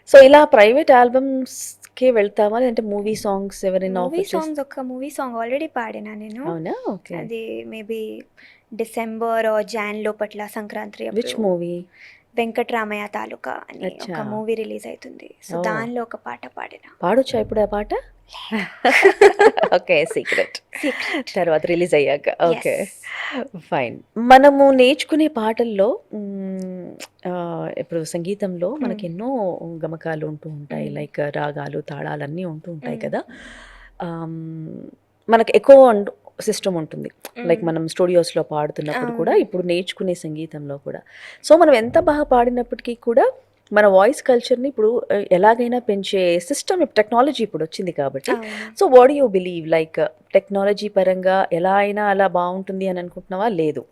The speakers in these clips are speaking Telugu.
సో ఇలా ప్రైవేట్ ఆల్బమ్స్‌కి వెళ్తావా? లేదంటే మూవీ సాంగ్స్ ఎవరైనా మూవీ ఆఫర్ చేస్తే సాంగ్స్ ఒక మూవీ సాంగ్ ఆల్రెడీ పాడినా నేను. అవునా? ఓకే. అది మేబీ డిసెంబర్ ఆర్ జాన్ లోపట్ల సంక్రాంతి విచ్ అప్పుడు మూవీ? వెంకట్రామయ్య తాలూకా అని అచ్చా! ఒక మూవీ రిలీజ్ అవుతుంది. So oh! దానిలో ఒక పాట పాడినా. పాడొచ్చా ఇప్పుడు ఆ పాట? ఓకే. సీక్రెట్. సీక్రెట్. తర్వాత రిలీజ్ అయ్యాక. ఓకే. యెస్. ఫైన్. మనము నేర్చుకునే పాటల్లో ఇప్పుడు సంగీతంలో మనకెన్నో గమకాలు ఉంటూ ఉంటాయి. లైక్ రాగాలు, తాళాలన్నీ ఉంటూ ఉంటాయి కదా! ఆహ్, మనకు ఎకో అండ్ సిస్టమ్ ఉంటుంది. లైక్ మనం స్టూడియోస్‌లో పాడుతున్నప్పుడు కూడా, అవును. ఇప్పుడు నేర్చుకునే సంగీతంలో కూడా. సో, మనం ఎంత బాగా పాడినప్పటికీ కూడా మన వాయిస్ కల్చర్‌ని ఇప్పుడు ఎలాగైనా పెంచే సిస్టమ్ టెక్నాలజీ ఇప్పుడొచ్చింది కాబట్టి, అవును. So what do you believe? Like technology పరంగా ఎలా అయినా అలా బావుంటుంది అని అనుకుంటున్నావా? లేదు.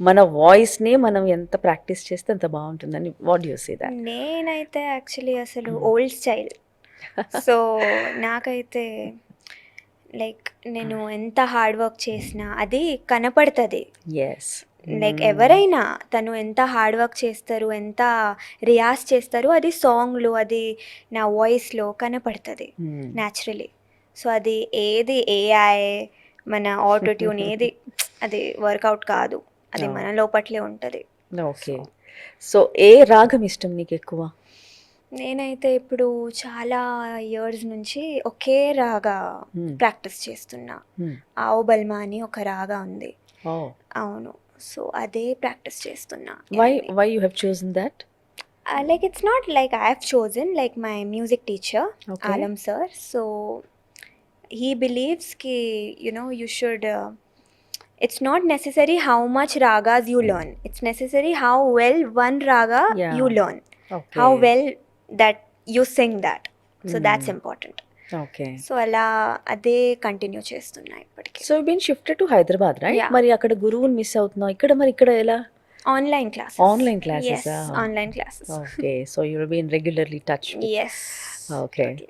మన వాయిస్‌నే మనం ఎంత ప్రాక్టీస్ చేస్తే అంత బావుంటుందని what do you say that? నేనైతే యాక్చువల్లీ అసలు ఓల్డ్ స్టైల్. సో నాకైతే లైక్ నేను ఎంత హార్డ్ వర్క్ చేసినా అది కనపడుతుంది. యెస్. లైక్ ఎవరైనా తను ఎంత హార్డ్ వర్క్ చేస్తారు, ఎంత రియాజ్ చేస్తారు, అది సాంగ్లో, అది నా వాయిస్లో కనపడుతుంది హ్మ్. న్యాచురలీ. సో అది ఏది ఏఐ, మన ఆటో ట్యూన్ ఏది అది వర్కౌట్ కాదు. అది ఓహ్! మన లోపట్లే ఉంటుంది. ఓకే. సో సో ఏ రాగం ఇష్టం నీకెక్కువ? నేనైతే ఇప్పుడు చాలా ఇయర్స్ నుంచి ఒకే రాగా హ్మ్. ప్రాక్టీస్ చేస్తున్నా. హ్మ్. ఆవు బల్మా అని ఒక రాగా ఉంది. ఓహ్! అవును. సో అదే ప్రాక్టీస్ చేస్తున్నా. Why you have chosen that? Like it's not like I have chosen, like my music teacher, okay. Alam sir. So he believes ki you should. It's not necessary how much ragas you learn. It's necessary how well one raga yeah! you learn. Okay. How well that you sing that. So that's హ్మ్. important. ఓకే. సో అలా అదే కంటిన్యూ చేస్తున్నా ఇప్పటికి. So you been shifted to Hyderabad right? Yeah. మరి అక్కడ గురువుని మిస్ అవుతున్నావు. మరి ఇక్కడ ఎలా? Online classes. ఆన్‌లైన్ ఎస్, క్లాసెసా? Online classes. Okay. So you been regularly touch with yes, okay. Totally.